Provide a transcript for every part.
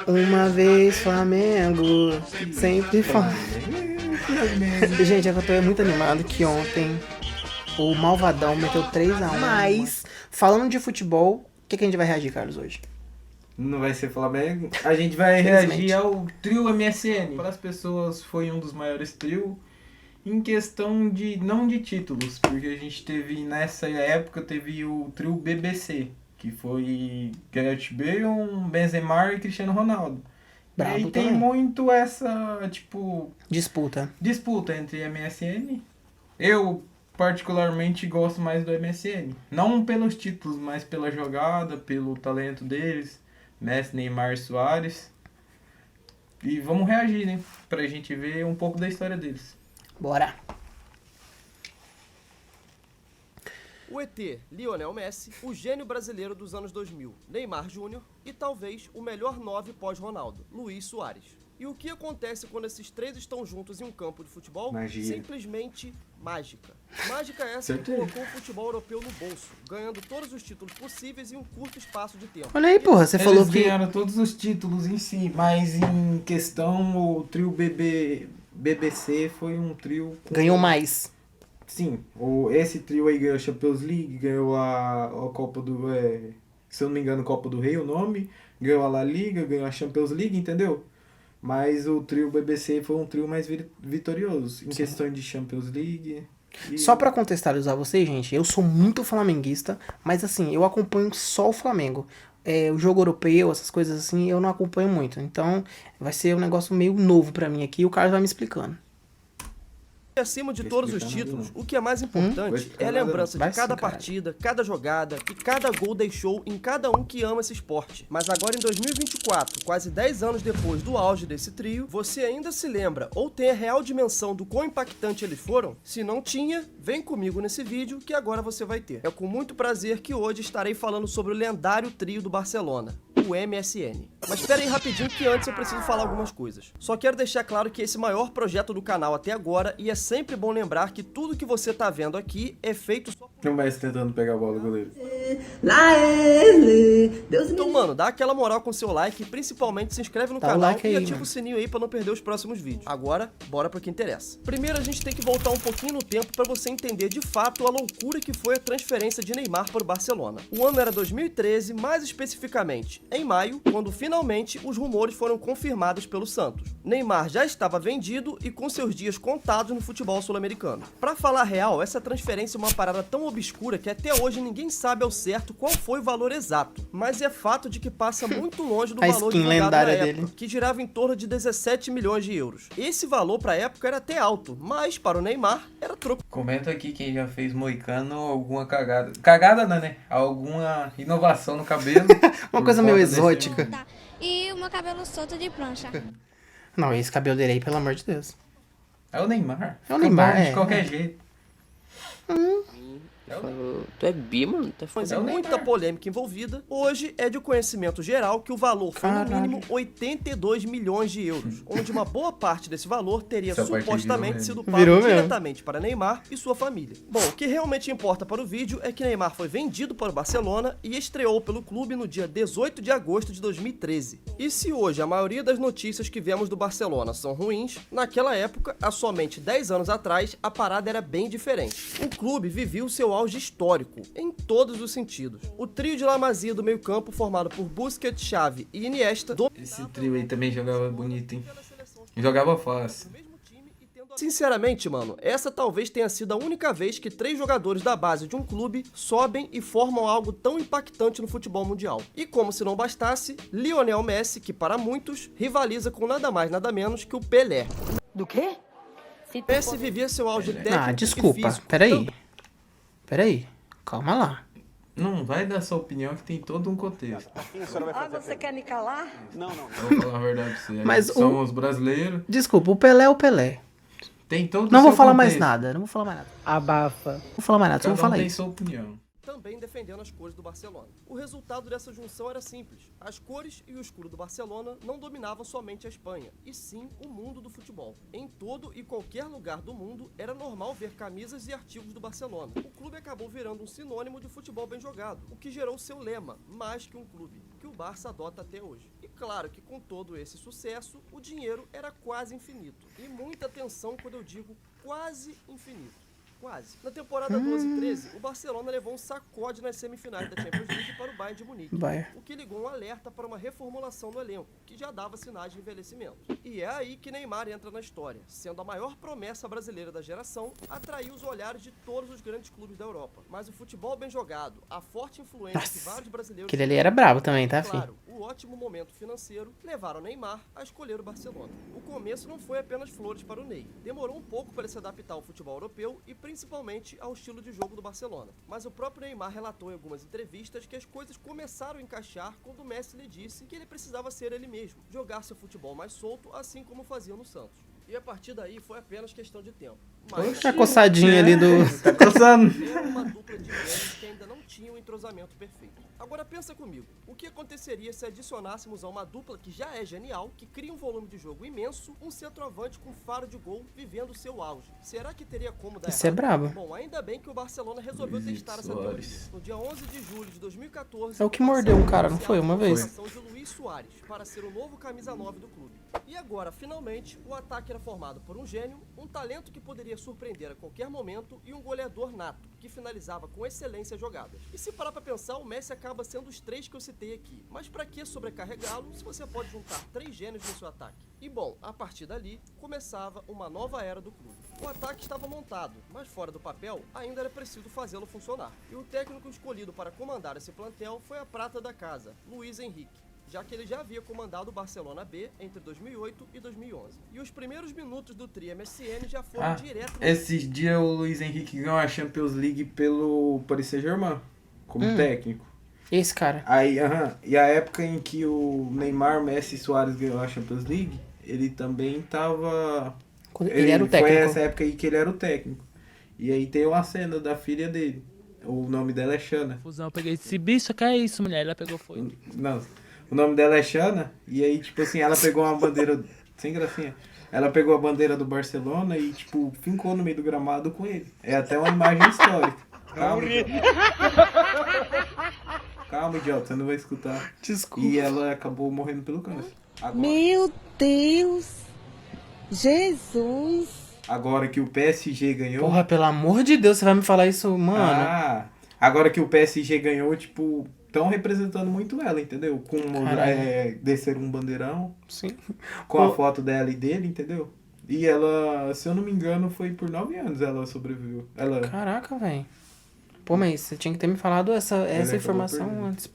Uma vez Flamengo, sempre Flamengo. Gente, eu tô muito animado que ontem o Malvadão meteu 3-1. Mas, falando de futebol, o que a gente vai reagir, Carlos, hoje? Não vai ser Flamengo. A gente vai reagir ao trio MSN. Para as pessoas foi um dos maiores trios em questão de, não de títulos, porque a gente teve, nessa época, teve o trio BBC, que foi Gareth Bale, Benzema e Cristiano Ronaldo. Brabo e aí tem também. muito essa, tipo... Disputa entre MSN. Eu, particularmente, gosto mais do MSN. Não pelos títulos, mas pela jogada, pelo talento deles. Messi, Neymar e Suárez. E vamos reagir, né? Pra gente ver um pouco da história deles. Bora. O ET, Lionel Messi, o gênio brasileiro dos anos 2000, Neymar Júnior e talvez o melhor 9 pós-Ronaldo, Luís Suárez. E o que acontece quando esses três estão juntos em um campo de futebol? Magia. Simplesmente mágica. Mágica essa que colocou o futebol europeu no bolso, ganhando todos os títulos possíveis em um curto espaço de tempo. Olha aí, porra, você falou Eles que... ganharam todos os títulos em si, mas em questão o trio BBC foi um trio... Ganhou mais. Sim, esse trio aí ganhou a Champions League, ganhou a Copa do... se eu não me engano, Copa do Rei, o nome. Ganhou a La Liga, ganhou a Champions League, entendeu? Mas o trio BBC foi um trio mais vitorioso em questão de Champions League. Só pra contextualizar vocês, gente, eu sou muito flamenguista, mas assim, eu acompanho só o Flamengo. O jogo europeu, essas coisas assim, eu não acompanho muito. Então, vai ser um negócio meio novo pra mim aqui e o Carlos vai me explicando. E acima de todos os títulos, o que é mais importante é a lembrança de cada partida, cada jogada e cada gol deixou em cada um que ama esse esporte. Mas agora em 2024, quase 10 anos depois do auge desse trio, você ainda se lembra ou tem a real dimensão do quão impactante eles foram? Se não tinha, vem comigo nesse vídeo que agora você vai ter. É com muito prazer que hoje estarei falando sobre o lendário trio do Barcelona, o MSN. Mas espera aí rapidinho que antes eu preciso falar algumas coisas. Só quero deixar claro que esse maior projeto do canal até agora, e é sempre bom lembrar que tudo que você tá vendo aqui é feito só... O Messi tentando pegar a bola do goleiro. Então, mano, dá aquela moral com seu like e principalmente se inscreve no canal like aí, e ativa mano. o sininho aí pra não perder os próximos vídeos. Agora, bora pro que interessa. Primeiro, a gente tem que voltar um pouquinho no tempo pra você entender de fato a loucura que foi a transferência de Neymar para o Barcelona. O ano era 2013, mais especificamente em maio, quando finalmente os rumores foram confirmados pelo Santos. Neymar já estava vendido e com seus dias contados no futebol sul-americano. Pra falar a real, essa transferência é uma parada tão obscura que até hoje ninguém sabe ao certo qual foi o valor exato, mas é fato de que passa muito longe do A valor skin divulgado na lendária época, dele. que girava em torno de 17 milhões de euros. Esse valor pra época era até alto, mas para o Neymar era troco. Comenta aqui quem já fez moicano alguma cagada. Cagada não, né? Alguma inovação no cabelo. Uma coisa meio exótica. Tá. E o meu cabelo solto de prancha. Não, esse cabelo dele aí, pelo amor de Deus. É o Neymar. É o Neymar, Fica bom é. de qualquer jeito. Tu é bi, mano? Tu é Mas foda. é muita polêmica envolvida. Hoje é de conhecimento geral que o valor foi no mínimo 82 milhões de euros, onde uma boa parte desse valor teria Essa parte supostamente virou sido mesmo. pago Virou mesmo. diretamente para Neymar e sua família. Bom, o que realmente importa para o vídeo é que Neymar foi vendido para o Barcelona e estreou pelo clube no dia 18 de agosto de 2013. E se hoje a maioria das notícias que vemos do Barcelona são ruins, naquela época, há somente 10 anos atrás, a parada era bem diferente. O clube vivia o seu auge histórico, em todos os sentidos. O trio de La Masia do meio-campo, formado por Busquets, Xavi e Iniesta, Esse trio aí também jogava bonito, hein? Jogava fácil. Sinceramente, mano, essa talvez tenha sido a única vez que 3 jogadores da base de um clube sobem e formam algo tão impactante no futebol mundial. E como se não bastasse, Lionel Messi, que para muitos, rivaliza com nada mais nada menos que o Pelé. Do quê? Messi vivia seu auge técnico Ah, e desculpa. físico. Peraí. Calma lá. Não vai dar sua opinião que tem todo um contexto. Você quer me calar? Eu vou falar a verdade pra você. Mas Somos brasileiros. Desculpa, o Pelé é o Pelé. Tem todo Não o vou seu falar mais contexto. nada, não vou falar mais nada. Abafa. Não vou falar mais nada, só Cada vou falar tem isso. sua opinião. Também defendendo as cores do Barcelona. O resultado dessa junção era simples. As cores e o escudo do Barcelona não dominavam somente a Espanha, e sim o mundo do futebol. Em todo e qualquer lugar do mundo, era normal ver camisas e artigos do Barcelona. O clube acabou virando um sinônimo de futebol bem jogado, o que gerou seu lema, mais que um clube. que o Barça adota até hoje. E claro que com todo esse sucesso, o dinheiro era quase infinito. E muita atenção quando eu digo quase infinito. Quase. Na temporada 12-13, o Barcelona levou um sacode nas semifinais da Champions League para o Bayern de Munique, o que ligou um alerta para uma reformulação no elenco, que já dava sinais de envelhecimento. E é aí que Neymar entra na história, sendo a maior promessa brasileira da geração, atraiu os olhares de todos os grandes clubes da Europa. Mas o futebol bem jogado, a forte influência de vários brasileiros... Aquele ali era brabo também, tá, filho? Claro, o ótimo momento financeiro levaram Neymar a escolher o Barcelona. O começo não foi apenas flores para o Ney. Demorou um pouco para ele se adaptar ao futebol europeu e principalmente ao estilo de jogo do Barcelona. Mas o próprio Neymar relatou em algumas entrevistas que as coisas começaram a encaixar quando o Messi lhe disse que ele precisava ser ele mesmo, jogar seu futebol mais solto, assim como fazia no Santos. E a partir daí foi apenas questão de tempo. Mas a coçadinha ali do... Tá coçando. era uma dupla de gênios que ainda não tinha um entrosamento perfeito. Agora pensa comigo, o que aconteceria se adicionássemos a uma dupla que já é genial, que cria um volume de jogo imenso, um centroavante com faro de gol vivendo seu auge? Será que teria como dar Isso é errado? brabo. Bom, ainda bem que o Barcelona resolveu testar essa teoria. No dia 11 de julho de 2014... É o que mordeu um cara, não foi? Uma vez. A contratação de Luis Suárez para ser o novo camisa 9 do clube. E agora, finalmente, o ataque era formado por um gênio, um talento que poderia surpreender a qualquer momento e um goleador nato, que finalizava com excelência jogadas. E se parar pra pensar, o Messi acaba sendo os três que eu citei aqui. Mas pra que sobrecarregá-lo se você pode juntar três gênios no seu ataque? E bom, a partir dali, começava uma nova era do clube. O ataque estava montado, mas fora do papel, ainda era preciso fazê-lo funcionar. E o técnico escolhido para comandar esse plantel foi a prata da casa, Luís Henrique, já que ele já havia comandado o Barcelona B entre 2008 e 2011. E os primeiros minutos do Tri MSN já foram direto... Esses dias o Luís Henrique ganhou a Champions League pelo Paris Saint-Germain, como técnico. Esse cara. Aí, e a época em que o Neymar, Messi e Suárez ganhou a Champions League, ele também tava... Ele era o técnico. Foi essa época aí que ele era o técnico. E aí tem uma cena da filha dele. O nome dela é Shana. Fusão, eu peguei esse bicho, que é isso, mulher? Ela pegou foi. Não, o nome dela é Shana, e aí, tipo assim, ela pegou uma bandeira, sem gracinha, ela pegou a bandeira do Barcelona e, tipo, fincou no meio do gramado com ele. É até uma imagem histórica. Calma, idiota, você não vai escutar. Desculpa. E ela acabou morrendo pelo câncer. Agora, Meu Deus! Jesus! agora que o PSG ganhou... Porra, pelo amor de Deus, você vai me falar isso, mano? Agora que o PSG ganhou, tipo... Estão representando muito ela, entendeu? Com descer um bandeirão. Sim. Com a foto dela e dele, entendeu? E ela, se eu não me engano, foi por 9 anos ela sobreviveu. Caraca, velho. Pô, mas você tinha que ter me falado essa informação antes.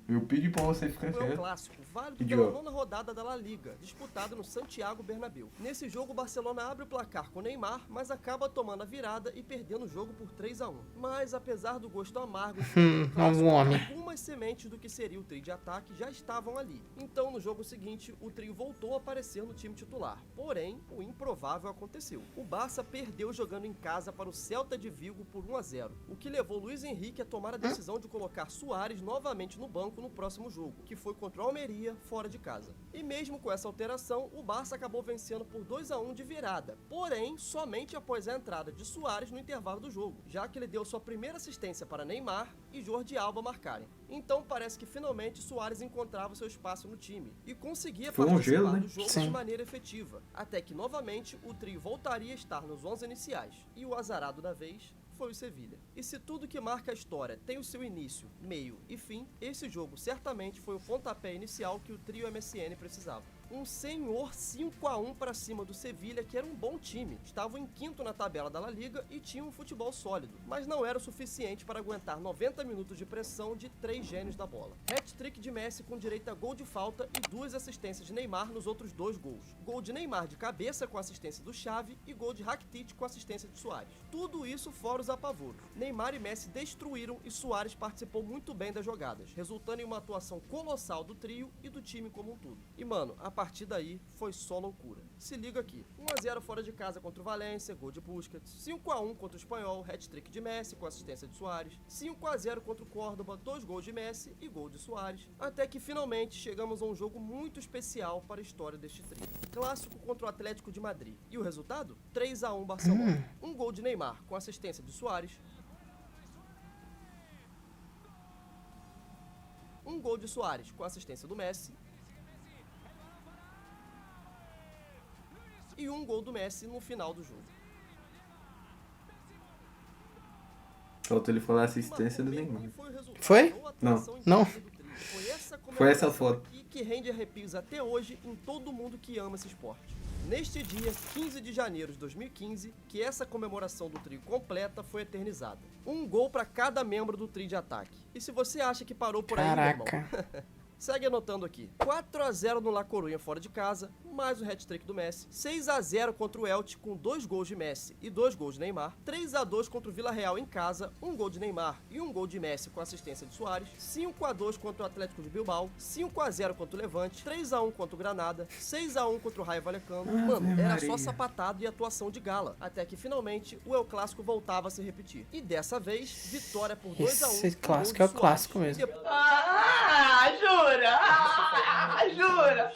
Eu pedi pra você ficar É um quieto. clássico, válido pela nona rodada da La Liga, disputado no Santiago Bernabéu. Nesse jogo, o Barcelona abre o placar com Neymar, mas acaba tomando a virada e perdendo o jogo por 3-1. Mas, apesar do gosto amargo do clássico, algumas sementes do que seria o trio de ataque já estavam ali. Então, no jogo seguinte, o trio voltou a aparecer no time titular. Porém, o improvável aconteceu. O Barça perdeu jogando em casa para o Celta de Vigo por 1-0, o que levou Luís Henrique a tomar a decisão de colocar Suárez novamente no banco no próximo jogo, que foi contra o Almeria, fora de casa. E mesmo com essa alteração, o Barça acabou vencendo por 2-1 de virada, porém, somente após a entrada de Suárez no intervalo do jogo, já que ele deu sua primeira assistência para Neymar e Jordi Alba marcarem. Então parece que finalmente Suárez encontrava seu espaço no time e conseguia participar do jogo de maneira efetiva, até que novamente o trio voltaria a estar nos 11 iniciais. E o azarado da vez foi o Sevilha. E se tudo que marca a história tem o seu início, meio e fim, esse jogo certamente foi o pontapé inicial que o trio MSN precisava. Um senhor 5-1 para cima do Sevilha, que era um bom time. Estavam em quinto na tabela da La Liga e tinham um futebol sólido, mas não era o suficiente para aguentar 90 minutos de pressão de três gênios da bola. Hat-trick de Messi com direito a gol de falta e 2 assistências de Neymar nos outros 2 gols. Gol de Neymar de cabeça com assistência do Xavi e gol de Rakitic com assistência de Suárez. Tudo isso fora os apavoros. Neymar e Messi destruíram e Suárez participou muito bem das jogadas, resultando em uma atuação colossal do trio e do time como um todo. E mano, a partir daí foi só loucura. Se liga aqui, 1-0 fora de casa contra o Valência, gol de Busquets, 5-1 contra o Espanhol, hat-trick de Messi com assistência de Suárez, 5-0 contra o Córdoba, 2 gols de Messi e gol de Suárez, até que finalmente chegamos a um jogo muito especial para a história deste trio. Clássico contra o Atlético de Madrid. E o resultado? 3-1 Barcelona. Um gol de Neymar com assistência de Suárez, um gol de Suárez com assistência do Messi e um gol do Messi no final do jogo. Faltou ele falar assistência do Neymar. Foi? Não. Foi essa foto. Que rende arrepios até hoje em todo mundo que ama esse esporte. Neste dia, 15 de janeiro de 2015, que essa comemoração do trio completa foi eternizada. Um gol para cada membro do trio de ataque. E se você acha que parou por aí, meu irmão, segue anotando aqui. 4-0 no La Coruña fora de casa, mais o hat-trick do Messi. 6-0 contra o Elche com 2 gols de Messi e 2 gols de Neymar. 3-2 contra o Villarreal em casa, 1 gol de Neymar e 1 gol de Messi com assistência de Suárez. 5-2 contra o Atlético de Bilbao. 5-0 contra o Levante. 3-1 contra o Granada. 6-1 contra o Raio Vallecano. Mano, era só sapatado e atuação de gala. Até que finalmente o El Clássico voltava a se repetir. E dessa vez, vitória por 2-1. Esse clássico é o clássico mesmo. Jura?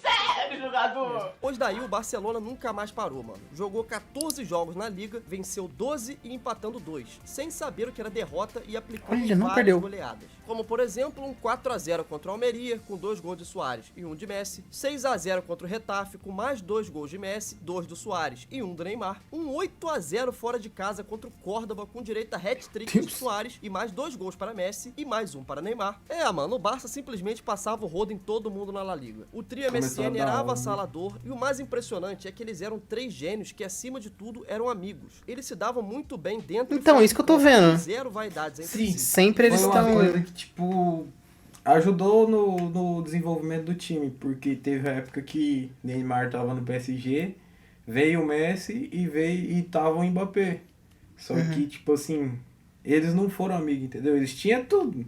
Sério, jogador? Pois daí o Barcelona nunca mais parou, mano. Jogou 14 jogos na Liga, venceu 12 e empatando 2, sem saber o que era derrota e aplicando várias goleadas. Como, por exemplo, um 4-0 contra o Almeria, com 2 gols de Suárez e 1 de Messi. 6-0 contra o Retafe, com mais 2 gols de Messi, 2 do Suárez e 1 do Neymar. Um 8-0 fora de casa contra o Córdoba, com direito a hat-trick de Suárez e mais 2 gols para Messi e mais 1 para Neymar. Mano, o Barça simplesmente passava o rodo em todo mundo na La Liga. O trio MSN era avassalador e o mais impressionante é que eles eram 3 gênios que, acima de tudo, eram amigos. Eles se davam muito bem dentro Então, isso que eu tô vendo. Zero vaidades entre si. Sempre eles estão... Foi uma coisa que, tipo, ajudou no desenvolvimento do time, porque teve a época que Neymar tava no PSG, veio o Messi e tava o Mbappé. Só que, tipo assim, eles não foram amigos, entendeu? Eles tinham tudo.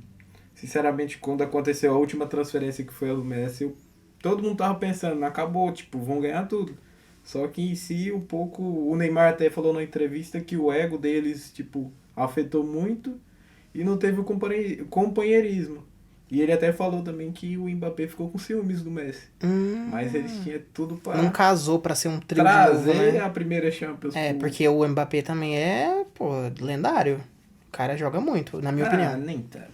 Sinceramente, quando aconteceu a última transferência que foi a do Messi, todo mundo tava pensando, acabou, tipo, vão ganhar tudo. Só que em si, o Neymar até falou na entrevista que o ego deles, tipo, afetou muito e não teve o companheirismo. E ele até falou também que o Mbappé ficou com ciúmes do Messi. Mas eles tinham tudo para... Não casou pra ser um trio trazer de novo, né? a primeira Champions. Porque o Mbappé também é, lendário. O cara joga muito, na minha opinião. Nem tá.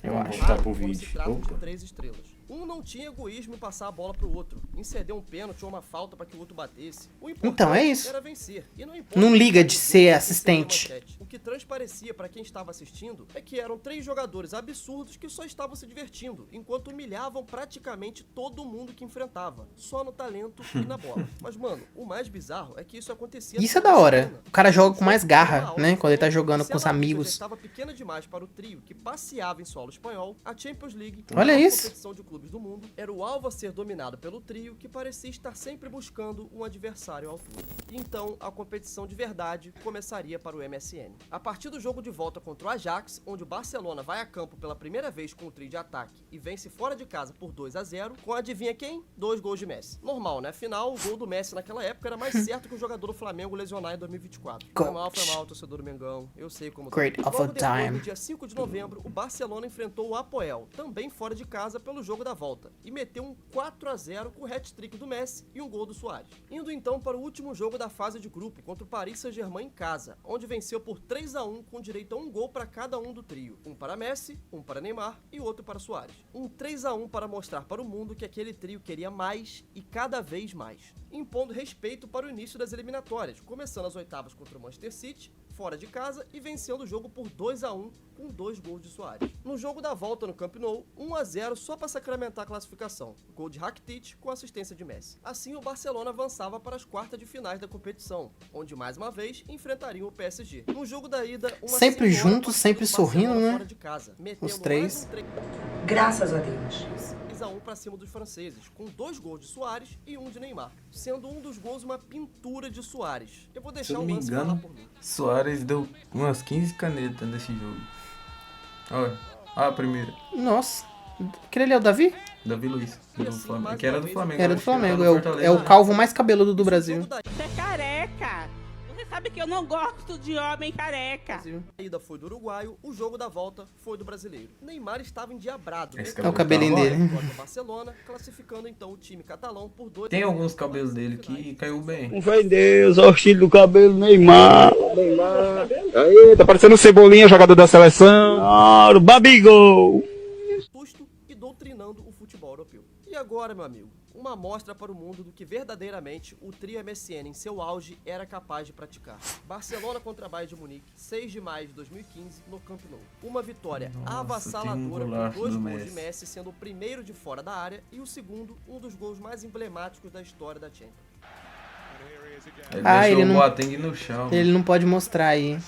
Eu acho. Voltar pro vídeo. Se trata de 3 estrelas. Um não tinha egoísmo em passar a bola pro outro, em ceder um pênalti ou uma falta para que o outro batesse. O então é isso. Era vencer. E não liga de ser assistente. O que transparecia para quem estava assistindo é que eram 3 jogadores absurdos que só estavam se divertindo, enquanto humilhavam praticamente todo mundo que enfrentava, só no talento e na bola. Mas, mano, o mais bizarro é que isso acontecia... Isso é da hora. O cara joga com mais garra, né? Quando ele tá jogando com os amigos. Estava pequena demais para o trio que passeava em solo espanhol, a Champions League, olha isso. Competição de clubes do mundo, era o alvo a ser dominado pelo trio que parecia estar sempre buscando um adversário à altura. Então, a competição de verdade começaria para o MSN. A partir do jogo de volta contra o Ajax, onde o Barcelona vai a campo pela primeira vez com o trio de ataque e vence fora de casa por 2-0, com adivinha quem? 2 gols de Messi. Normal, né? Afinal, o gol do Messi naquela época era mais certo que o jogador do Flamengo lesionar em 2024. Foi mal, torcedor do Mengão. Eu sei como... Great of a time. No dia 5 de novembro, o Barcelona enfrentou o Apoel, também fora de casa pelo jogo da volta, e meteu um 4-0 com o hat-trick do Messi e um gol do Suárez. Indo então para o último jogo da fase de grupo contra o Paris Saint-Germain em casa, onde venceu por 3-1 com direito a um gol para cada um do trio. Um para Messi, um para Neymar e outro para Suárez. Um 3-1 para mostrar para o mundo que aquele trio queria mais e cada vez mais, impondo respeito para o início das eliminatórias, começando as oitavas contra o Manchester City, fora de casa, e vencendo o jogo por 2-1 com 2 gols de Suárez. No jogo da volta no Camp Nou, 1-0 só para sacramentar a classificação, gol de Rakitic com assistência de Messi. Assim, o Barcelona avançava para as quartas de finais da competição, onde mais uma vez enfrentariam o PSG. No jogo da ida, sempre juntos, sempre sorrindo, né? Fora de casa, os 3. Graças a Deus. 3-1 para cima dos franceses, com 2 gols de Suárez e 1 de Neymar, sendo um dos gols uma pintura de Suárez. Eu vou deixar o lance falar por mim. Suárez deu umas 15 canetas nesse jogo. Olha, a primeira. Nossa, aquele ali é o Davi? Davi Luiz, do Flamengo. Que era do Flamengo. Era do Flamengo, é o calvo mais cabeludo do Brasil. Você é careca! Você sabe que eu não gosto de homem careca. A ida foi do uruguaio, o jogo da volta foi do brasileiro. Neymar estava endiabrado. É o cabelinho dele. Barcelona, classificando então o time catalão por 2. Tem alguns cabelos dele que caiu bem. Com fé em Deus, olha o estilo do cabelo, Neymar. Aí, tá parecendo Cebolinha, jogador da seleção. Claro, Babigol. europeu. E agora, meu amigo, uma amostra para o mundo do que verdadeiramente o trio MSN em seu auge era capaz de praticar. Barcelona contra Bayern de Munique, 6 de maio de 2015, no Camp Nou. Uma vitória avassaladora com 2 gols de Messi, sendo o primeiro de fora da área e o segundo, um dos gols mais emblemáticos da história da Champions. Ele deixou o Boateng no chão. Ele não pode mostrar aí.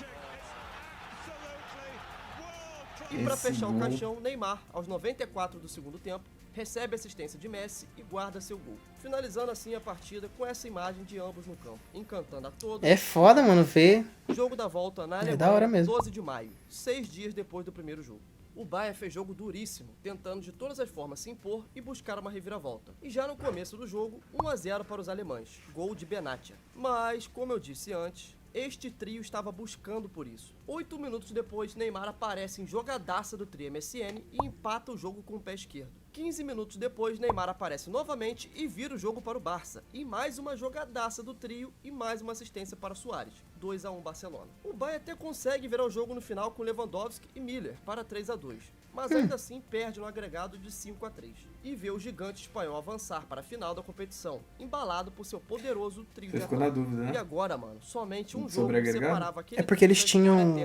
E para fechar o caixão, Neymar, aos 94 do segundo tempo, recebe assistência de Messi e guarda seu gol. Finalizando assim a partida com essa imagem de ambos no campo, encantando a todos. É foda, mano, ver. Jogo da volta na Alemanha, da hora mesmo. 12 de maio, 6 dias depois do primeiro jogo. O Bayern fez jogo duríssimo, tentando de todas as formas se impor e buscar uma reviravolta. E já no começo do jogo, 1-0 para os alemães, gol de Benatia. Mas, como eu disse antes, este trio estava buscando por isso. 8 minutos depois, Neymar aparece em jogadaça do trio MSN e empata o jogo com o pé esquerdo. 15 minutos depois, Neymar aparece novamente e vira o jogo para o Barça. E mais uma jogadaça do trio e mais uma assistência para Suárez. 2-1 Barcelona. O Bayern até consegue virar o jogo no final com Lewandowski e Miller para 3-2. Mas ainda assim perde no agregado de 5-3. E vê o gigante espanhol avançar para a final da competição, embalado por seu poderoso trio de ataque. Ficou na dúvida, né? E agora, mano, somente um Sobre jogo agregado? separava aquele É porque eles tinham...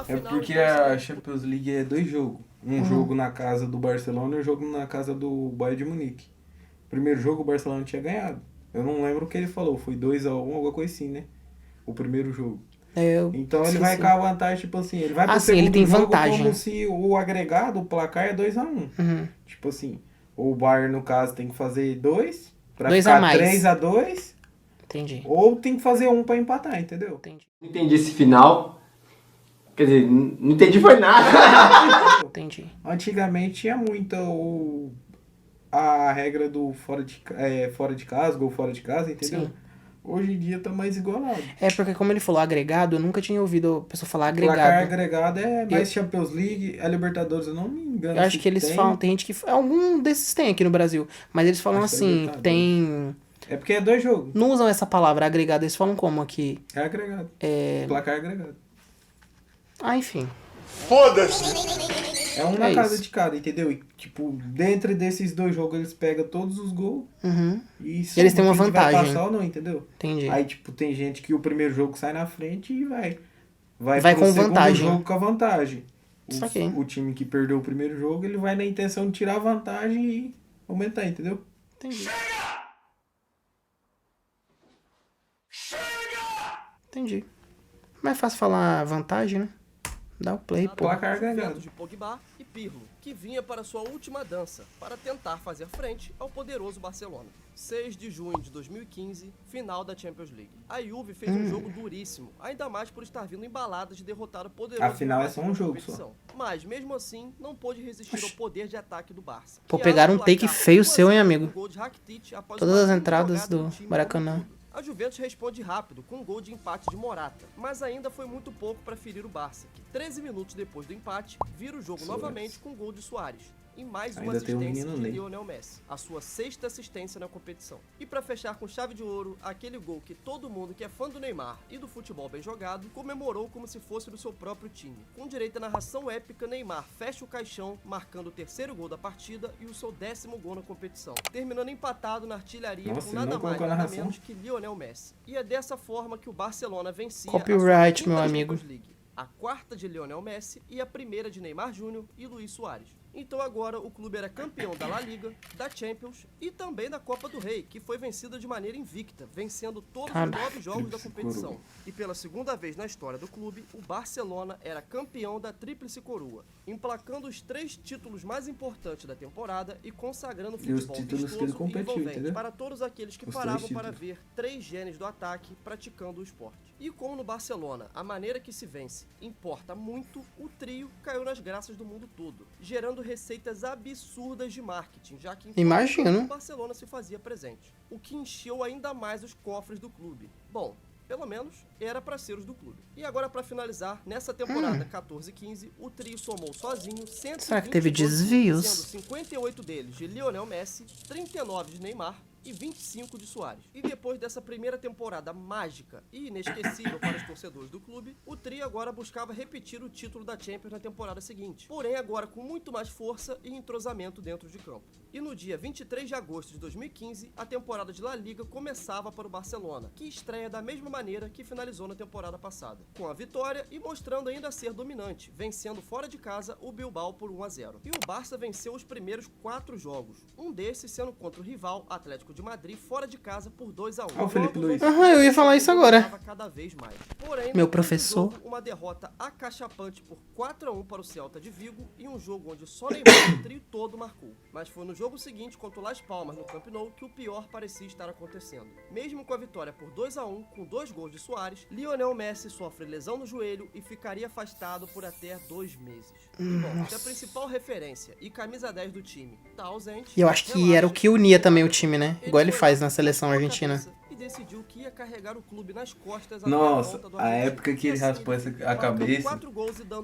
É porque a Champions League é 2 jogos. Um jogo na casa do Barcelona e um jogo na casa do Bayern de Munique. Primeiro jogo o Barcelona tinha ganhado. Eu não lembro o que ele falou, foi 2-1, alguma coisa assim, né? O primeiro jogo. Então ele vai com a vantagem, tipo assim, ele vai pro segundo ele tem jogo vantagem. como se o agregado, o placar é 2-1. Tipo assim, o Bayern no caso tem que fazer 2 pra 2 ficar a mais. 3-2. Entendi. Ou tem que fazer 1 pra empatar, entendeu? Entendi. Não entendi esse final. Quer dizer, não entendi foi nada. Entendi. Antigamente tinha muito a regra do fora de casa, gol fora de casa, entendeu? Sim. Hoje em dia tá mais igualado. É porque como ele falou agregado, eu nunca tinha ouvido a pessoa falar agregado. Placar agregado é mais Champions League, a Libertadores, eu não me engano. Eu acho que eles falam, tem gente que... Algum desses tem aqui no Brasil, mas eles falam assim, tem... É porque é 2 jogos. Não usam essa palavra agregado, eles falam como aqui? É agregado. Placar agregado. Enfim. Foda-se! É um na casa de cada, entendeu? E, tipo, dentro desses 2 jogos eles pegam todos os gols. E eles têm uma vantagem. Vai passar ou não, entendeu? Entendi. Aí, tipo, tem gente que o primeiro jogo sai na frente e vai com vantagem. Jogo com a vantagem. Saquei. O time que perdeu o primeiro jogo, ele vai na intenção de tirar a vantagem e aumentar, entendeu? Entendi. Entendi. Mais fácil falar vantagem, né? Dá o play, pô. Placar agregado. De Pogba e Pirlo, que vinha para sua última dança, para tentar fazer frente ao poderoso Barcelona. 6 de junho de 2015, final da Champions League. A Juve fez um jogo duríssimo, ainda mais por estar vindo embalada de derrotar o poderoso... Afinal, é só um jogo só. Mas, mesmo assim, não pôde resistir ao poder de ataque do Barça. Pô, pegaram um take feio seu, hein, amigo? Todas as entradas do Maracanã. A Juventus responde rápido, com um gol de empate de Morata, mas ainda foi muito pouco para ferir o Barça, que 13 minutos depois do empate, vira o jogo novamente com um gol de Suárez. E mais uma assistência de Lionel Messi, a sua 6ª assistência na competição. E para fechar com chave de ouro, aquele gol que todo mundo que é fã do Neymar e do futebol bem jogado comemorou como se fosse do seu próprio time. Com direito à narração épica, Neymar fecha o caixão, marcando o 3º gol da partida e o seu 10º gol na competição, terminando empatado na artilharia com nada mais nada menos que Lionel Messi. E é dessa forma que o Barcelona vencia Copyright, a meu sua amigo. Champions League, a 4ª de Lionel Messi e a 1ª de Neymar Júnior e Luís Suárez. Então agora o clube era campeão da La Liga, da Champions e também da Copa do Rei, que foi vencida de maneira invicta, vencendo todos os 9 jogos da competição. E pela segunda vez na história do clube, o Barcelona era campeão da Tríplice Coroa, emplacando os 3 títulos mais importantes da temporada e consagrando o futebol vistoso e envolvente para todos aqueles que paravam para ver 3 gênios do ataque praticando o esporte. E como no Barcelona a maneira que se vence importa muito, o trio caiu nas graças do mundo todo, gerando receitas absurdas de marketing, já que imagino o Barcelona se fazia presente, o que encheu ainda mais os cofres do clube. Bom, pelo menos era para ser os do clube. E agora, para finalizar, nessa temporada 14-15, o trio somou sozinho 120 Será que teve desvios? sendo 58 deles de Lionel Messi, 39 de Neymar e 25 de Suárez. E depois dessa primeira temporada mágica e inesquecível para os torcedores do clube, o trio agora buscava repetir o título da Champions na temporada seguinte, porém agora com muito mais força e entrosamento dentro de campo. E no dia 23 de agosto de 2015, a temporada de La Liga começava para o Barcelona, que estreia da mesma maneira que finalizou na temporada passada, com a vitória e mostrando ainda ser dominante, vencendo fora de casa o Bilbao por 1-0. E o Barça venceu os primeiros 4 jogos, um desses sendo contra o rival Atlético de Madrid fora de casa por 2-1. Ó, o Felipe Luiz. Eu ia falar isso agora. Cada vez mais. Porém, meu professor. Jogo, uma derrota acachapante por 4-1 para o Celta de Vigo e um jogo onde só Neymar o trio todo marcou. Mas foi no jogo seguinte contra o Las Palmas no Camp Nou que o pior parecia estar acontecendo. Mesmo com a vitória por 2-1, com 2 gols de Suárez, Lionel Messi sofre lesão no joelho e ficaria afastado por até 2 meses. E bom, se a principal referência e camisa 10 do time tá ausente... E eu acho que era o que unia também o time, né? Igual ele faz na seleção argentina. E decidiu que ia carregar o clube nas costas. Nossa, a época que ele raspou a cabeça,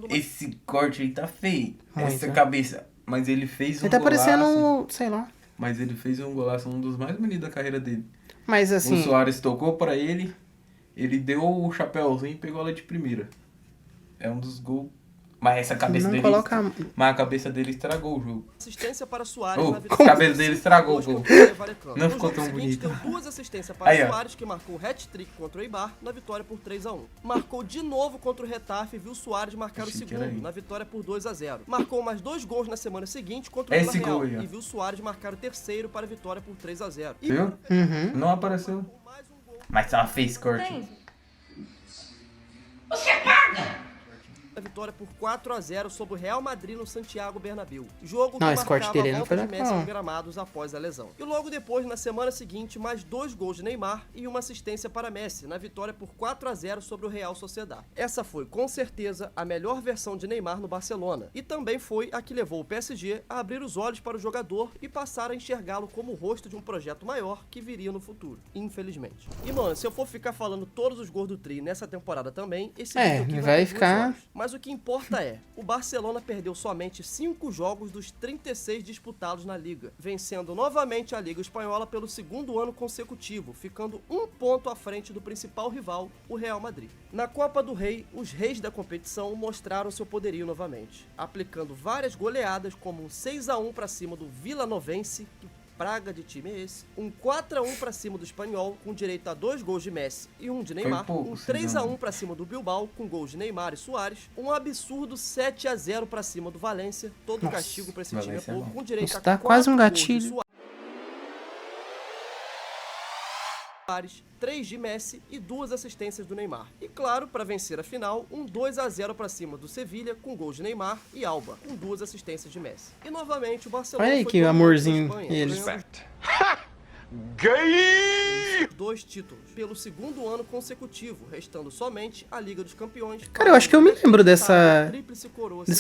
esse corte aí tá feio. Muito. Essa cabeça. Mas ele fez um ele tá golaço. parecendo, sei lá. Mas ele fez um golaço, um dos mais bonitos da carreira dele. Mas assim... O Suárez tocou pra ele, ele deu o chapéuzinho e pegou ela de primeira. É um dos gols. Mas essa cabeça dele. Mas a cabeça dele estragou o jogo. Assistência para Suárez na vitória. A cabeça dele estragou o gol. Não ficou tão bonito. Deu 2 assistências para Suárez, que marcou o hat-trick contra o Eibar na vitória por 3-1. Marcou de novo contra o Retafe e viu Suárez marcar o segundo na vitória por 2-0. Marcou mais 2 gols na semana seguinte contra o Villarreal e viu Suárez marcar o terceiro para a vitória por 3-0. Viu? Não apareceu. Mas ela fez corte. Você paga! A vitória por 4-0 sobre o Real Madrid no Santiago Bernabéu. Jogo que esse corte marcava dele a não volta foi de Messi aos gramados após a lesão. E logo depois, na semana seguinte, mais 2 gols de Neymar e uma assistência para Messi, na vitória por 4-0 sobre o Real Sociedad. Essa foi, com certeza, a melhor versão de Neymar no Barcelona. E também foi a que levou o PSG a abrir os olhos para o jogador e passar a enxergá-lo como o rosto de um projeto maior que viria no futuro, infelizmente. E, mano, se eu for ficar falando todos os gols do Tri nessa temporada também, esse vídeo aqui vai ficar... Mas o que importa é, o Barcelona perdeu somente 5 jogos dos 36 disputados na Liga, vencendo novamente a Liga Espanhola pelo 2º ano consecutivo, ficando 1 ponto à frente do principal rival, o Real Madrid. Na Copa do Rei, os reis da competição mostraram seu poderio novamente, aplicando várias goleadas como um 6-1 para cima do Vilanovense, praga de time é esse? Um 4-1 pra cima do Espanhol, com direito a 2 gols de Messi e 1 de Neymar. Um 3-1 pra cima do Bilbao, com gols de Neymar e Suárez. Um absurdo 7-0 pra cima do Valência. Todo castigo pra esse time é pouco, com direito a 4 quase um gols gatilho. de Suárez, 3 de Messi e 2 assistências do Neymar. E claro, para vencer a final, um 2-0 para cima do Sevilha, com gols de Neymar e Alba, com 2 assistências de Messi. E novamente o Barcelona... Olha aí que amorzinho eles. Gay! 2 títulos, pelo 2º ano consecutivo, restando somente a Liga dos Campeões. Cara, eu acho que eu me lembro desse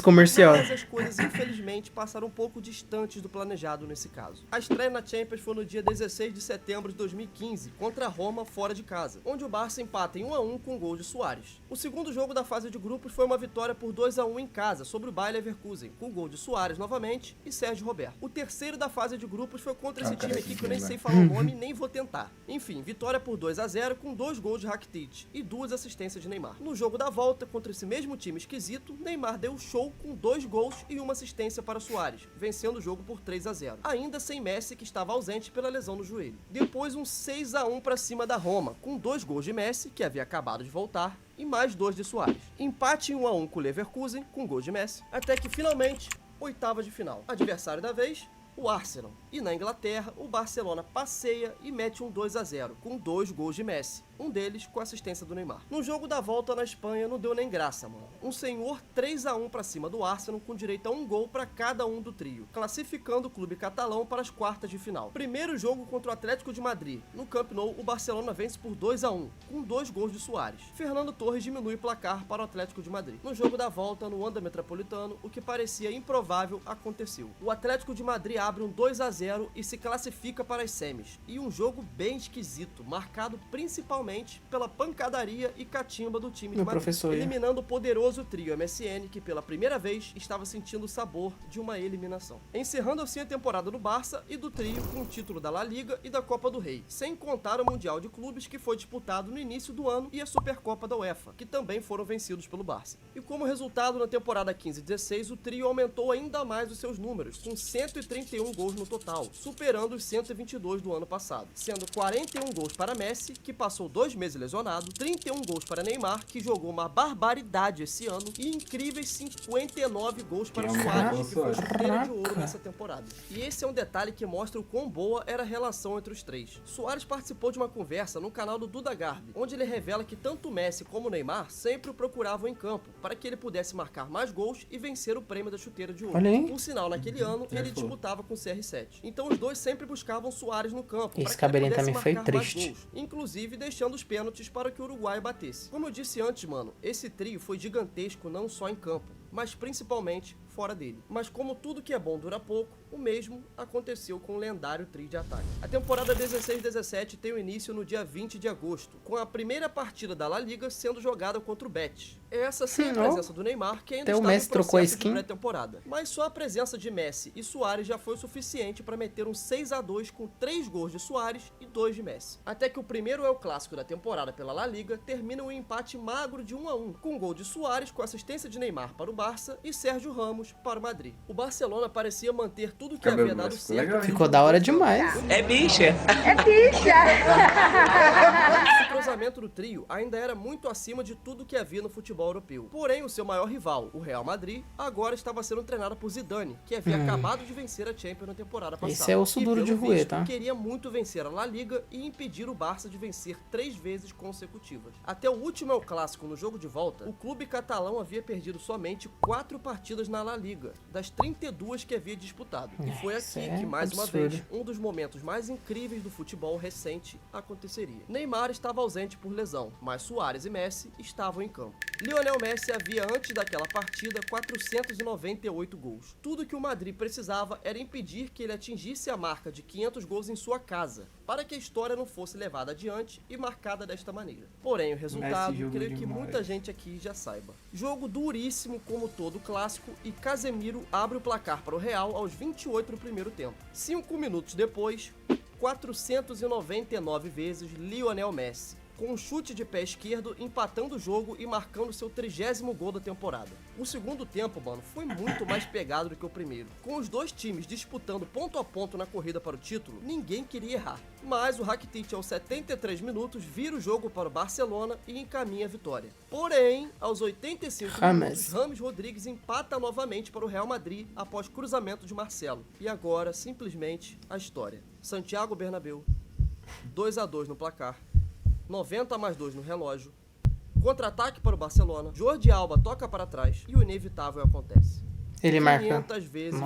comercial. Mas as coisas, infelizmente, passaram um pouco distantes do planejado nesse caso. A estreia na Champions foi no dia 16 de setembro de 2015, contra a Roma, fora de casa, onde o Barça empata em 1-1 com gol de Suárez. O segundo jogo da fase de grupos foi uma vitória por 2-1 em casa, sobre o Bayer Leverkusen, com gol de Suárez novamente e Sérgio Roberto. O terceiro da fase de grupos foi contra esse time aqui que eu nem sei falar o nome, nem vou tentar. Enfim, vitória por 2-0 com 2 gols de Rakitic e 2 assistências de Neymar. No jogo da volta, contra esse mesmo time esquisito, Neymar deu show com 2 gols e 1 assistência para Suárez, vencendo o jogo por 3-0. Ainda sem Messi, que estava ausente pela lesão no joelho. Depois um 6-1 para cima da Roma, com 2 gols de Messi, que havia acabado de voltar, e mais 2 de Suárez. Empate em 1-1 com o Leverkusen, com gols de Messi, até que finalmente, oitava de final. Adversário da vez, o Arsenal. E na Inglaterra, o Barcelona passeia e mete um 2-0, com 2 gols de Messi, um deles com assistência do Neymar. No jogo da volta na Espanha, não deu nem graça, mano. Um senhor 3-1 pra cima do Arsenal, com direito a 1 gol pra cada um do trio, classificando o clube catalão para as quartas de final. Primeiro jogo contra o Atlético de Madrid. No Camp Nou, o Barcelona vence por 2-1, com 2 gols de Suárez. Fernando Torres diminui o placar para o Atlético de Madrid. No jogo da volta, no Wanda Metropolitano, o que parecia improvável aconteceu. O Atlético de Madrid abre um 2-0 e se classifica para as semis. E um jogo bem esquisito, marcado principalmente principalmente pela pancadaria e catimba do time de Meu Madrid, professor, eliminando o poderoso trio MSN, que pela primeira vez estava sentindo o sabor de uma eliminação. Encerrando assim a temporada do Barça e do trio com o título da La Liga e da Copa do Rei, sem contar o Mundial de Clubes que foi disputado no início do ano e a Supercopa da UEFA, que também foram vencidos pelo Barça. E como resultado, na temporada 15-16, o trio aumentou ainda mais os seus números, com 131 gols no total, superando os 122 do ano passado, sendo 41 gols para Messi, que passou 2 meses lesionado, 31 gols para Neymar, que jogou uma barbaridade esse ano, e incríveis 59 gols para Suárez, que foi chuteira de ouro nessa temporada. E esse é um detalhe que mostra o quão boa era a relação entre os três. Suárez participou de uma conversa no canal do Duda Garbi, onde ele revela que tanto Messi como Neymar sempre o procuravam em campo, para que ele pudesse marcar mais gols e vencer o prêmio da chuteira de ouro. Por sinal, naquele ano, ele disputava com o CR7. Então os dois sempre buscavam Suárez no campo, esse para que ele cabelinho pudesse também foi marcar mais triste. gols, inclusive deixando os pênaltis para que o Uruguai batesse. Como eu disse antes, mano, esse trio foi gigantesco não só em campo, mas principalmente fora dele. Mas como tudo que é bom dura pouco, o mesmo aconteceu com o lendário trio de ataque. A temporada 16-17 tem o início no dia 20 de agosto, com a primeira partida da La Liga sendo jogada contra o Betis. Essa sem a presença do Neymar, que ainda estava em processo de pré-temporada. Mas só a presença de Messi e Suárez já foi o suficiente para meter um 6-2 com 3 gols de Suárez e 2 de Messi. Até que o primeiro El Clássico da temporada pela La Liga termina um empate magro de 1-1, com um gol de Suárez com assistência de Neymar para o Barça e Sérgio Ramos para o Madrid. O Barcelona parecia manter tudo que havia dado certo. Ficou da hora demais. É bicha. É bicha! O cruzamento do trio ainda era muito acima de tudo que havia no futebol europeu. Porém, o seu maior rival, o Real Madrid, agora estava sendo treinado por Zidane, que havia acabado de vencer a Champions na temporada passada. Esse é osso duro de roer, tá? Queria muito vencer a La Liga e impedir o Barça de vencer 3 vezes consecutivas. Até o último El Clássico no jogo de volta, o clube catalão havia perdido somente 4 partidas na La Liga, das 32 que havia disputado. E foi aqui que, mais uma vez, um dos momentos mais incríveis do futebol recente aconteceria. Neymar estava ausente por lesão, mas Suárez e Messi estavam em campo. Lionel Messi havia, antes daquela partida, 498 gols. Tudo que o Madrid precisava era impedir que ele atingisse a marca de 500 gols em sua casa, para que a história não fosse levada adiante e marcada desta maneira. Porém, o resultado, creio que muita gente aqui já saiba. Jogo duríssimo como todo clássico, e Casemiro abre o placar para o Real aos 28 do primeiro tempo. 5 minutos depois, 499 vezes Lionel Messi, com um chute de pé esquerdo, empatando o jogo e marcando seu 30º gol da temporada. O segundo tempo, mano, foi muito mais pegado do que o primeiro. Com os dois times disputando ponto a ponto na corrida para o título, ninguém queria errar. Mas o Rakitic, aos 73 minutos, vira o jogo para o Barcelona e encaminha a vitória. Porém, aos 85 minutos, James Rodrigues empata novamente para o Real Madrid após cruzamento de Marcelo. E agora, simplesmente, a história. Santiago Bernabéu, 2-2 no placar. 90 mais 2 no relógio, contra-ataque para o Barcelona, Jordi Alba toca para trás e o inevitável acontece. Ele marca 500 vezes.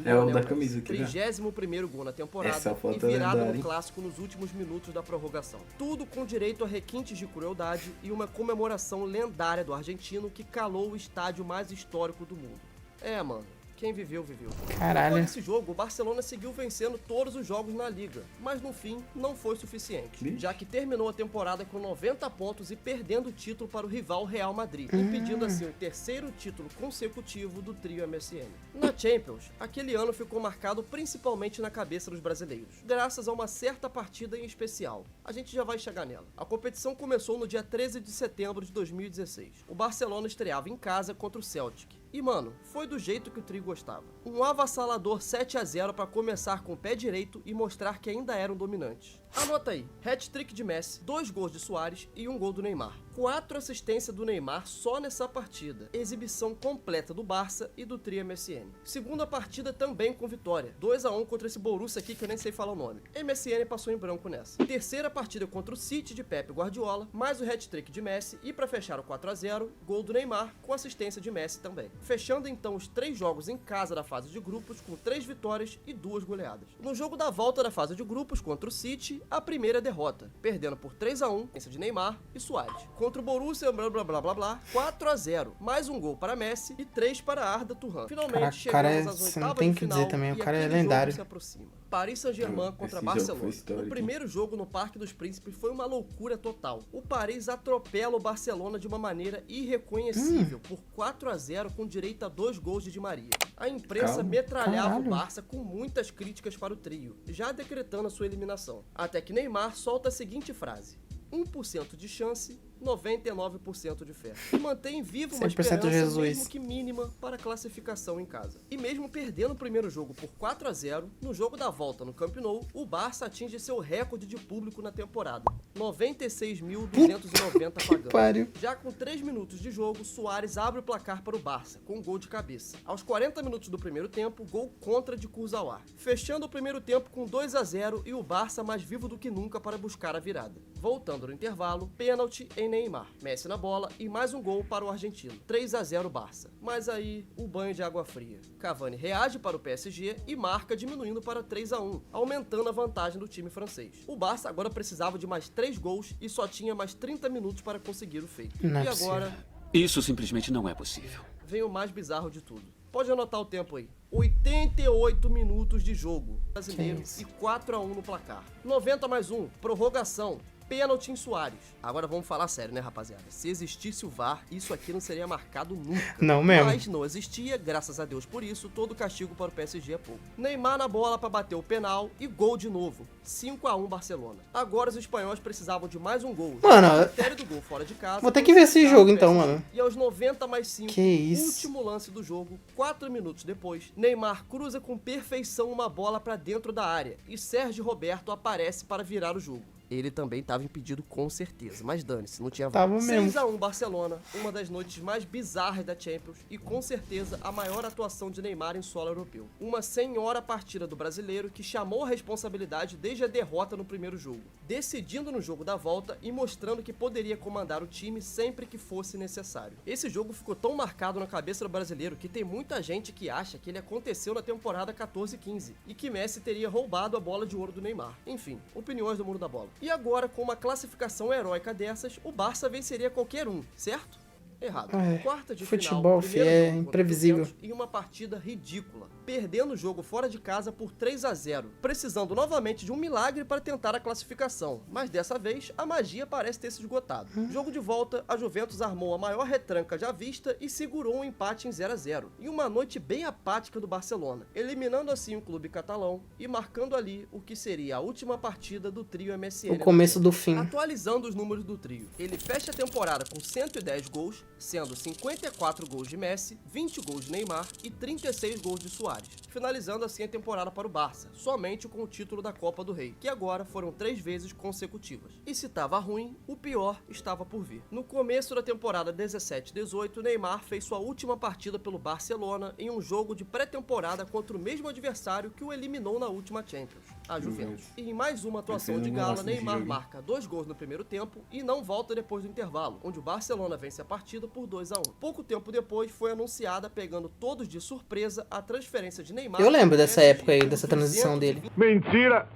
É o da camisa aqui, 31º gol na temporada e virado no clássico nos últimos minutos da prorrogação. Tudo com direito a requintes de crueldade e uma comemoração lendária do argentino que calou o estádio mais histórico do mundo. É, mano. Quem viveu, viveu. Caralho. Depois desse jogo, o Barcelona seguiu vencendo todos os jogos na Liga, mas no fim não foi suficiente, já que terminou a temporada com 90 pontos e perdendo o título para o rival Real Madrid, impedindo assim o 3º título consecutivo do trio MSN. Na Champions, aquele ano ficou marcado principalmente na cabeça dos brasileiros, graças a uma certa partida em especial. A gente já vai chegar nela. A competição começou no dia 13 de setembro de 2016. O Barcelona estreava em casa contra o Celtic. E, mano, foi do jeito que o trio gostava. Um avassalador 7-0 para começar com o pé direito e mostrar que ainda eram dominantes. Anota aí, hat-trick de Messi, 2 gols de Suárez e 1 gol do Neymar. 4 assistências do Neymar só nessa partida. Exibição completa do Barça e do trio MSN. Segunda partida também com vitória. 2-1 contra esse Borussia aqui que eu nem sei falar o nome. MSN passou em branco nessa. Terceira partida contra o City de Pep Guardiola, mais o hat-trick de Messi e para fechar o 4-0, gol do Neymar com assistência de Messi também. fechando então os 3 jogos em casa da fase de grupos com 3 vitórias e 2 goleadas. No jogo da volta da fase de grupos contra o City, a primeira derrota, perdendo por 3-1, de Neymar e Suárez. Contra o Borussia, 4-0, mais um gol para Messi e 3 para Arda Turan. Finalmente chegamos às oitavas de final também, e o cara é aquele lendário. jogo se aproxima. Paris Saint-Germain contra Barcelona. O primeiro jogo no Parque dos Príncipes foi uma loucura total. O Paris atropela o Barcelona de uma maneira irreconhecível por 4-0 com direito a 2 gols de Di Maria. A imprensa metralhava o Barça com muitas críticas para o trio, já decretando a sua eliminação. Até que Neymar solta a seguinte frase: 1% de chance, 99% de fé. E mantém viva uma esperança, mesmo que mínima, para a classificação em casa. E mesmo perdendo o primeiro jogo por 4-0, no jogo da volta no Camp Nou, o Barça atinge seu recorde de público na temporada. 96.290 pagando. Já com 3 minutos de jogo, Suárez abre o placar para o Barça, com um gol de cabeça. Aos 40 minutos do primeiro tempo, gol contra de Kurzawa. Fechando o primeiro tempo com 2-0 e o Barça mais vivo do que nunca para buscar a virada. Voltando no intervalo, pênalti em Neymar, Messi na bola e mais um gol para o argentino. 3-0 Barça. Mas aí, o banho de água fria. Cavani reage para o PSG e marca, diminuindo para 3-1, aumentando a vantagem do time francês. O Barça agora precisava de mais 3 gols e só tinha mais 30 minutos para conseguir o feito. E agora... Isso simplesmente não é possível. Vem o mais bizarro de tudo. Pode anotar o tempo aí. 88 minutos de jogo brasileiro e 4-1 no placar. 90 mais 1, prorrogação. Pênalti em Suárez. Agora vamos falar sério, né, rapaziada? Se existisse o VAR, isso aqui não seria marcado nunca. Não mesmo. Mas não existia, graças a Deus por isso, todo castigo para o PSG é pouco. Neymar na bola para bater o penal e gol de novo. 5-1 Barcelona. Agora os espanhóis precisavam de mais um gol. Mano, o critério do gol fora de casa. Vou ter que ver esse jogo então, mano. E aos 90 mais 5, que isso? Último lance do jogo, 4 minutos depois, Neymar cruza com perfeição uma bola para dentro da área e Sérgio Roberto aparece para virar o jogo. Ele também estava impedido com certeza, mas dane-se, não tinha VAR. 6-1 Barcelona, uma das noites mais bizarras da Champions e com certeza a maior atuação de Neymar em solo europeu. Uma senhora partida do brasileiro que chamou a responsabilidade desde a derrota no primeiro jogo, decidindo no jogo da volta e mostrando que poderia comandar o time sempre que fosse necessário. Esse jogo ficou tão marcado na cabeça do brasileiro que tem muita gente que acha que ele aconteceu na temporada 14-15 e que Messi teria roubado a bola de ouro do Neymar. Enfim, opiniões do mundo da bola. E agora, com uma classificação heróica dessas, o Barça venceria qualquer um, certo? Errado. Quarta de futebol, final, é imprevisível. E uma partida ridícula, perdendo o jogo fora de casa por 3-0, precisando novamente de um milagre para tentar a classificação, mas dessa vez a magia parece ter se esgotado. Jogo de volta, a Juventus armou a maior retranca já vista e segurou um empate em 0-0, e uma noite bem apática do Barcelona, eliminando assim o clube catalão e marcando ali o que seria a última partida do trio MSN. O começo do fim. Atualizando os números do trio, ele fecha a temporada com 110 gols, sendo 54 gols de Messi, 20 gols de Neymar e 36 gols de Suárez, finalizando assim a temporada para o Barça, somente com o título da Copa do Rei, que agora foram 3 vezes consecutivas. E se estava ruim, o pior estava por vir. No começo da temporada 17-18, Neymar fez sua última partida pelo Barcelona em um jogo de pré-temporada contra o mesmo adversário que o eliminou na última Champions, a Juventus. E em mais uma atuação de gala, Neymar marca 2 gols no primeiro tempo e não volta depois do intervalo, onde o Barcelona vence a partida por 2-1. Pouco tempo depois foi anunciada, pegando todos de surpresa, a transferência de Neymar. Eu lembro dessa época aí, dessa transição dele. Mentira!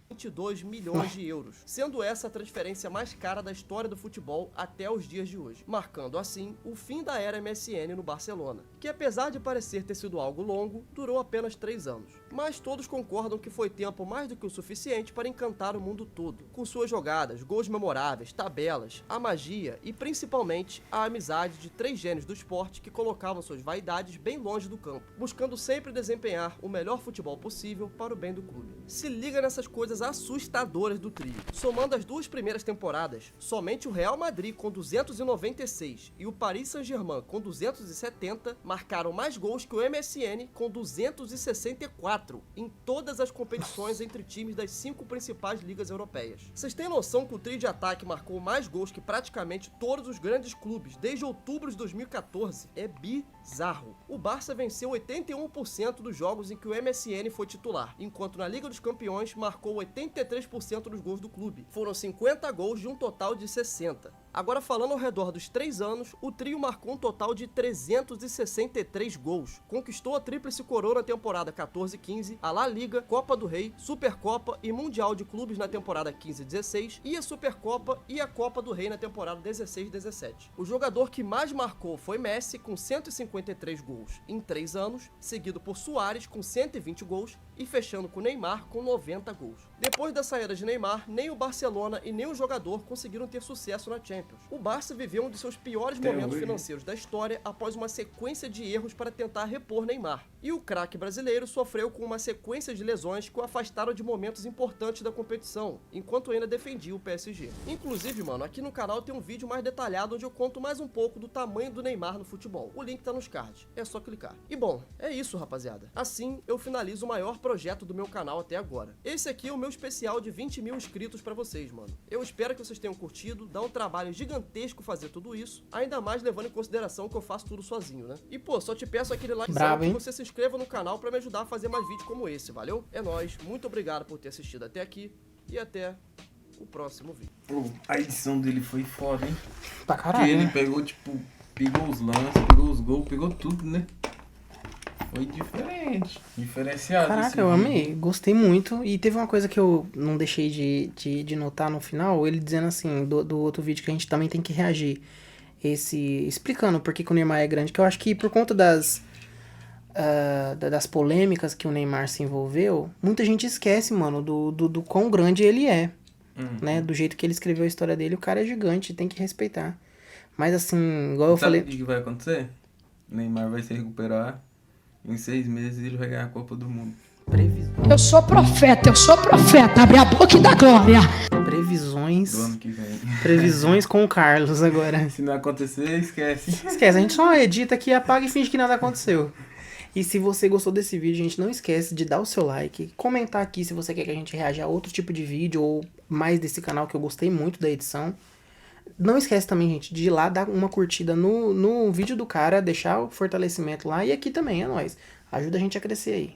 22 milhões de euros, sendo essa a transferência mais cara da história do futebol até os dias de hoje, marcando assim o fim da era MSN no Barcelona, que apesar de parecer ter sido algo longo, durou apenas 3 anos. Mas todos concordam que foi tempo mais do que o suficiente para encantar o mundo todo, com suas jogadas, gols memoráveis, tabelas, a magia e principalmente a amizade de 3 gênios do esporte que colocavam suas vaidades bem longe do campo, buscando sempre desempenhar o melhor futebol possível para o bem do clube. Se liga nessas coisas assustadoras do trio. Somando as 2 primeiras temporadas, somente o Real Madrid com 296 e o Paris Saint-Germain com 270 marcaram mais gols que o MSN com 264 em todas as competições entre times das 5 principais ligas europeias. Vocês têm noção que o trio de ataque marcou mais gols que praticamente todos os grandes clubes desde outubro de 2014? É bizarro. O Barça venceu 81% dos jogos em que o MSN foi titular, enquanto na Liga dos Campeões marcou 83% dos gols do clube. Foram 50 gols de um total de 60. Agora, falando ao redor dos 3 anos, o trio marcou um total de 363 gols. Conquistou a tríplice coroa na temporada 14-15, a La Liga, Copa do Rei, Supercopa e Mundial de Clubes na temporada 15-16 e a Supercopa e a Copa do Rei na temporada 16-17. O jogador que mais marcou foi Messi, com 153 gols em 3 anos, seguido por Suárez, com 120 gols e fechando com Neymar, com 90 gols. Depois da saída de Neymar, nem o Barcelona e nem o jogador conseguiram ter sucesso na Champions. O Barça viveu um dos seus piores momentos financeiros da história após uma sequência de erros para tentar repor Neymar. E o craque brasileiro sofreu com uma sequência de lesões que o afastaram de momentos importantes da competição, enquanto ainda defendia o PSG. Inclusive, mano, aqui no canal tem um vídeo mais detalhado onde eu conto mais um pouco do tamanho do Neymar no futebol. O link tá nos cards, é só clicar. E bom, é isso, rapaziada. Assim, eu finalizo o maior projeto do meu canal até agora. Esse aqui é o meu especial de 20 mil inscritos pra vocês, mano. Eu espero que vocês tenham curtido, dá um trabalho gigantesco fazer tudo isso, ainda mais levando em consideração que eu faço tudo sozinho, né? E pô, só te peço aquele like que você se inscreva no canal pra me ajudar a fazer mais vídeos como esse, valeu? É nóis, muito obrigado por ter assistido até aqui e até o próximo vídeo. Pô, a edição dele foi foda, hein? Pra caralho. Porque ele pegou, tipo, pegou os lances, pegou os gols, pegou tudo, né? Foi diferente, diferenciado. Caraca, eu amei, gostei muito. E teve uma coisa que eu não deixei de notar no final, ele dizendo assim, do outro vídeo que a gente também tem que reagir. Explicando por que o Neymar é grande, que eu acho que por conta das polêmicas que o Neymar se envolveu, muita gente esquece, mano, do quão grande ele é. Né? Do jeito que ele escreveu a história dele, o cara é gigante, tem que respeitar. Mas assim, igual eu falei... Sabe o que vai acontecer? O Neymar vai se recuperar. Em 6 meses ele vai ganhar a Copa do Mundo. Eu sou profeta, abre a boca e dá glória. Previsões. Do ano que vem. Previsões com o Carlos agora. Se não acontecer, esquece. Esquece, a gente só edita aqui, apaga e finge que nada aconteceu. E se você gostou desse vídeo, gente, não esquece de dar o seu like, comentar aqui se você quer que a gente reaja a outro tipo de vídeo ou mais desse canal que eu gostei muito da edição. Não esquece também, gente, de ir lá dar uma curtida no vídeo do cara, deixar o fortalecimento lá e aqui também, é nóis. Ajuda a gente a crescer aí.